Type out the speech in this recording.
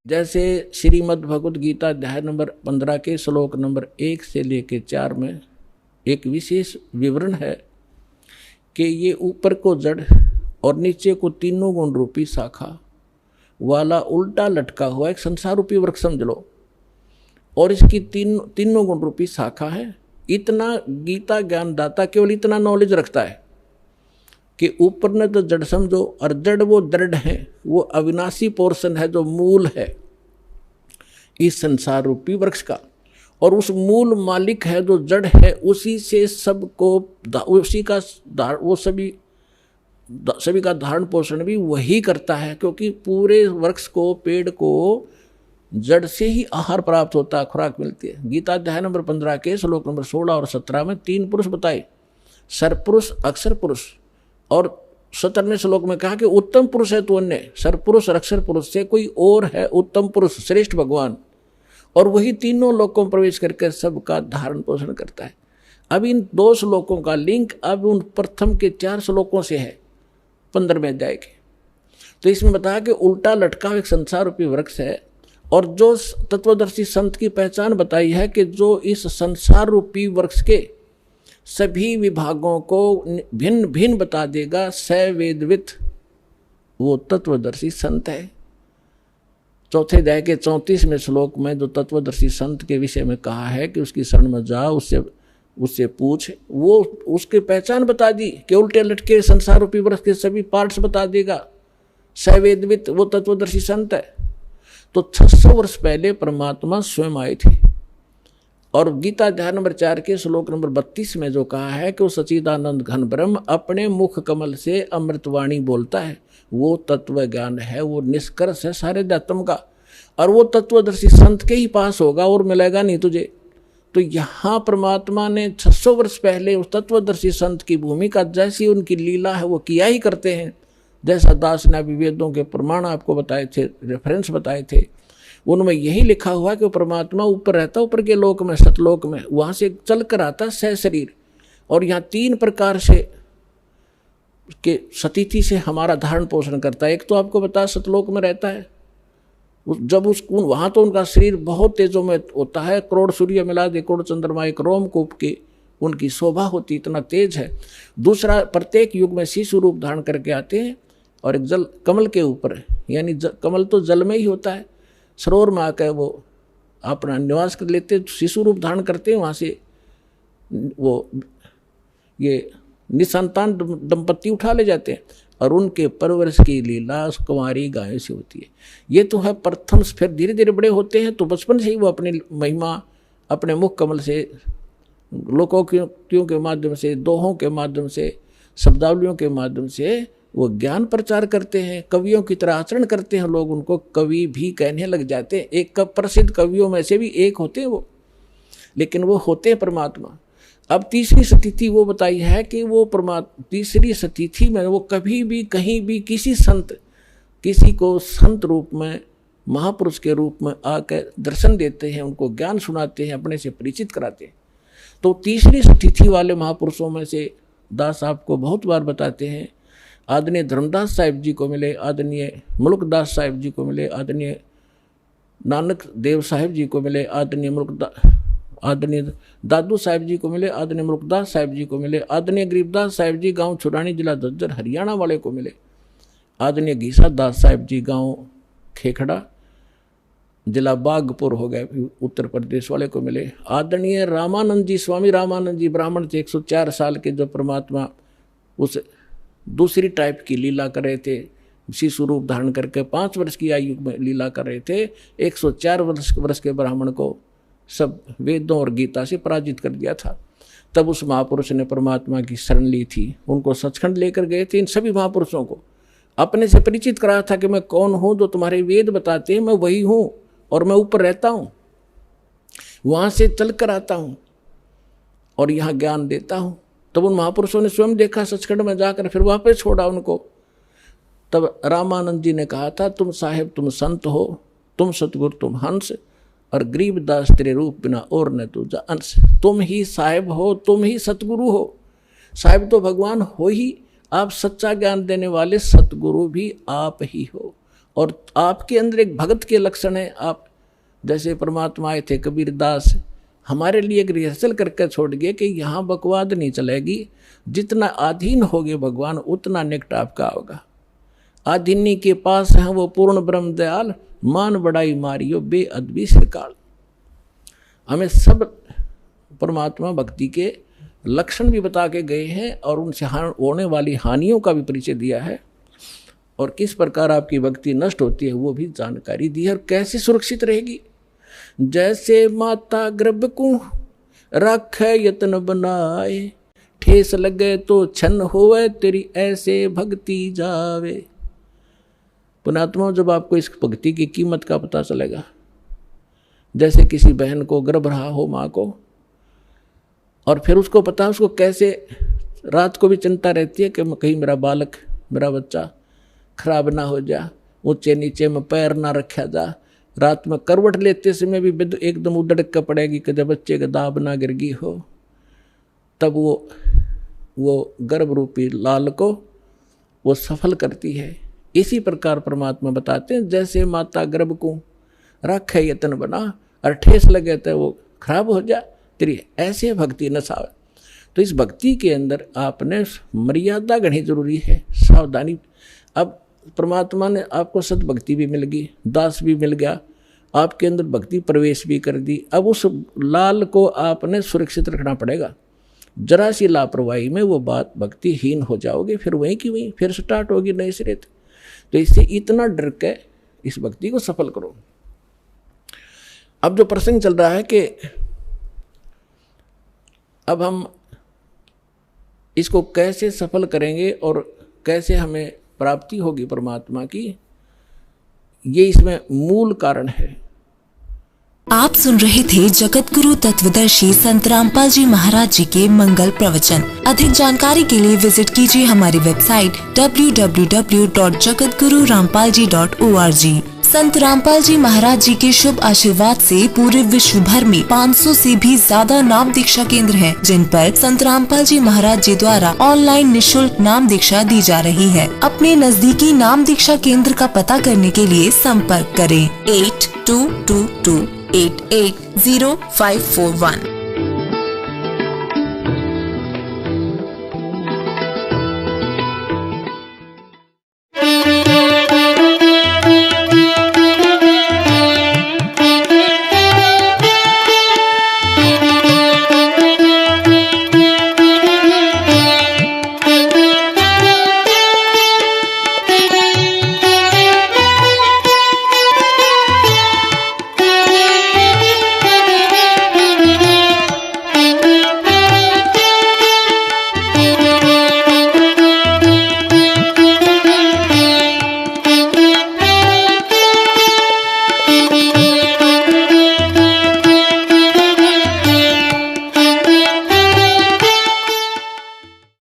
जैसे श्रीमद् भगवद गीता अध्याय नंबर 15 के श्लोक नंबर 1 से लेकर 4 में एक विशेष विवरण है कि ये ऊपर को जड़ और नीचे को तीनों गुण रूपी शाखा वाला उल्टा लटका हुआ एक संसार रूपी वृक्ष समझ लो, और इसकी तीनों गुण रूपी शाखा है। इतना गीता ज्ञानदाता केवल इतना नॉलेज रखता है कि ऊपर ने तो जड़ समझो, और जड़ वो दृढ़ है, वो अविनाशी पोर्शन है जो मूल है इस संसार रूपी वृक्ष का, और उस मूल मालिक है जो जड़ है, उसी से सबको उसी का वो सभी का धारण पोषण भी वही करता है, क्योंकि पूरे वृक्ष को पेड़ को जड़ से ही आहार प्राप्त होता है, खुराक मिलती है। गीता अध्याय नंबर 15 के श्लोक नंबर 16 और 17 में 3 पुरुष बताए, सरपुरुष, अक्षर पुरुष, और 17वें श्लोक में कहा कि उत्तम पुरुष है तो अन्य, सरपुरुष और अक्षर पुरुष से कोई और है उत्तम पुरुष, श्रेष्ठ भगवान, और वही तीनों लोकों में प्रवेश करके सबका धारण पोषण करता है। अब इन 2 श्लोकों का लिंक अब उन प्रथम के 4 श्लोकों से है 15वें अध्याय के। तो इसमें बताया कि उल्टा लटका एक संसार रूपी वृक्ष है, और जो तत्वदर्शी संत की पहचान बताई है कि जो इस संसार रूपी वृक्ष के सभी विभागों को भिन्न भिन्न बता देगा, स वेदवित, वो तत्वदर्शी संत है। चौथे अध्याय के 34वें श्लोक में जो तत्वदर्शी संत के विषय में कहा है कि उसकी शरण में जा, उससे पूछ, वो उसकी पहचान बता दी कि उल्टे लटके संसार रूपी वृक्ष के सभी पार्ट्स बता देगा, स वेदवित, वो तत्वदर्शी संत है। तो 600 वर्ष पहले परमात्मा स्वयं आए थे, और गीता अध्याय नंबर 4 के श्लोक नंबर 32 में जो कहा है कि वो सच्चिदानंद घन ब्रह्म अपने मुख कमल से अमृतवाणी बोलता है, वो तत्व ज्ञान है, वो निष्कर्ष है सारे अध्यात्म का, और वो तत्वदर्शी संत के ही पास होगा और मिलेगा नहीं तुझे। तो यहाँ परमात्मा ने 600 वर्ष पहले उस तत्वदर्शी संत की भूमिका, जैसी उनकी लीला है वो किया ही करते हैं। जैसा दास ने अभी वेदों के प्रमाण आपको बताए थे, रेफरेंस बताए थे, उनमें यही लिखा हुआ कि परमात्मा ऊपर रहता, ऊपर के लोक में, सतलोक में, वहाँ से चल कर आता सह शरीर, और यहाँ 3 प्रकार से के सतिथि से हमारा धारण पोषण करता है। एक तो आपको बता सतलोक में रहता है, जब वहाँ तो उनका शरीर बहुत तेजों में होता है, करोड़ सूर्य मिला दे, करोड़ चंद्रमा एक रोमकूप की उनकी शोभा होती, इतना तेज है। दूसरा, प्रत्येक युग में शिशु रूप धारण करके आते हैं, और एक जल कमल के ऊपर, यानी कमल तो जल में ही होता है, सरोवर में आकर वो अपना निवास कर लेते, शिशु रूप धारण करते हैं, वहाँ से वो ये निसंतान दंपत्ति उठा ले जाते हैं, और उनके परवरिश की लीला कुंवारी गायों से होती है। ये तो है प्रथम। फिर धीरे धीरे बड़े होते हैं तो बचपन से ही वो अपनी महिमा अपने मुख कमल से, लोकोक्तियों के माध्यम से, दोहों के माध्यम से, शब्दावलियों के माध्यम से वो ज्ञान प्रचार करते हैं, कवियों की तरह आचरण करते हैं, लोग उनको कवि भी कहने लग जाते हैं। एक प्रसिद्ध कवियों में से भी एक होते हैं वो, लेकिन वो होते हैं परमात्मा। अब तीसरी स्थिति वो बताई है कि वो तीसरी स्थिति में वो कभी भी कहीं भी किसी को संत रूप में, महापुरुष के रूप में आकर दर्शन देते हैं, उनको ज्ञान सुनाते हैं, अपने से परिचित कराते हैं। तो तीसरी स्थिति वाले महापुरुषों में से दास आपको बहुत बार बताते हैं, आदरणीय धर्मदास साहिब जी को मिले, आदरणीय मुल्कदास साहिब जी को मिले, आदरणीय नानक देव साहिब जी को मिले, आदरणीय दादू साहिब जी को मिले, आदरणीय मुल्कदास साहिब जी को मिले, आदरणीय गरीबदास साहिब जी गांव छुड़ानी जिला झज्जर हरियाणा वाले को मिले, आदरणीय घीसा दास साहिब जी गांव खेखड़ा जिला बागपुर हो गए उत्तर प्रदेश वाले को मिले, आदरणीय रामानंद जी, स्वामी रामानंद जी ब्राह्मण थे, 104 साल के, जो परमात्मा उस दूसरी टाइप की लीला कर रहे थे, शिशु रूप धारण करके 5 वर्ष की आयु में लीला कर रहे थे। 104 वर्ष के ब्राह्मण को सब वेदों और गीता से पराजित कर दिया था। तब उस महापुरुष ने परमात्मा की शरण ली थी, उनको सचखंड लेकर गए थे। इन सभी महापुरुषों को अपने से परिचित कराया था कि मैं कौन हूँ, जो तुम्हारे वेद बताते हैं मैं वही हूँ, और मैं ऊपर रहता हूँ, वहाँ से चल कर आता हूँ और यहाँ ज्ञान देता हूँ। तब उन महापुरुषों ने स्वयं देखा सचखंड में जाकर, फिर वापस छोड़ा उनको। तब रामानंद जी ने कहा था, तुम साहेब तुम संत हो, तुम सतगुरु तुम हंस, और गरीबदास तेरे रूप बिना और न तुझा अंश। तुम ही साहेब हो, तुम ही सतगुरु हो। साहेब तो भगवान हो ही, आप सच्चा ज्ञान देने वाले सतगुरु भी आप ही हो, और आपके अंदर एक भगत के लक्षण है। आप जैसे परमात्मा आए थे कबीरदास, हमारे लिए एक रिहर्सल करके छोड़ गए कि यहाँ बकवाद नहीं चलेगी, जितना अधीन होगे भगवान उतना निकट आपका होगा। अधीनी के पास है वो पूर्ण ब्रह्म दयाल, मान बड़ाई मारियो बेअदबी सिरकाल। हमें सब परमात्मा भक्ति के लक्षण भी बता के गए हैं और उनसे होने वाली हानियों का भी परिचय दिया है, और किस प्रकार आपकी भक्ति नष्ट होती है वो भी जानकारी दी है, और कैसे सुरक्षित रहेगी। जैसे माता गर्भ को रखे यत्न बनाए, ठेस लगे तो छन होवे तेरी ऐसे भक्ति जावे। पुण्यात्मा, जब आपको इस भक्ति की कीमत का पता चलेगा, जैसे किसी बहन को गर्भ रहा हो माँ को, और फिर उसको पता उसको कैसे रात को भी चिंता रहती है कि कहीं मेरा बालक मेरा बच्चा खराब ना हो जा, ऊंचे नीचे में पैर ना रखा जा, रात में करवट लेते समय भी एकदम उधड़ कर पड़ेगी कि जब बच्चे का दाब ना गिर गई हो, तब वो गर्भ रूपी लाल को वो सफल करती है। इसी प्रकार परमात्मा बताते हैं, जैसे माता गर्भ को रखे यत्न बना और ठेस लगे तो वो खराब हो जा, तेरी ऐसे भक्ति न सावे। तो इस भक्ति के अंदर आपने मर्यादा गढ़नी जरूरी है, सावधानी। अब परमात्मा ने आपको सद्भक्ति भी मिल गई, दास भी मिल गया, आपके अंदर भक्ति प्रवेश भी कर दी। अब उस लाल को आपने सुरक्षित रखना पड़ेगा। जरा सी लापरवाही में वो बात भक्तिहीन हो जाओगे, फिर वहीं की वहीं फिर स्टार्ट होगी नए सिरे। तो इससे इतना डर के इस भक्ति को सफल करो। अब जो प्रसंग चल रहा है कि अब हम इसको कैसे सफल करेंगे और कैसे हमें प्राप्ति होगी परमात्मा की, ये इसमें मूल कारण है। आप सुन रहे थे जगत गुरु तत्वदर्शी संत रामपाल जी महाराज जी के मंगल प्रवचन। अधिक जानकारी के लिए विजिट कीजिए हमारी वेबसाइट www.jagatgururampalji.org। संत रामपाल जी महाराज जी के शुभ आशीर्वाद से पूरे विश्व भर में 500 से भी ज्यादा नाम दीक्षा केंद्र हैं, जिन पर संत रामपाल जी महाराज जी द्वारा ऑनलाइन निशुल्क नाम दीक्षा दी जा रही है। अपने नजदीकी नाम दीक्षा केंद्र का पता करने के लिए संपर्क करें 8222880541।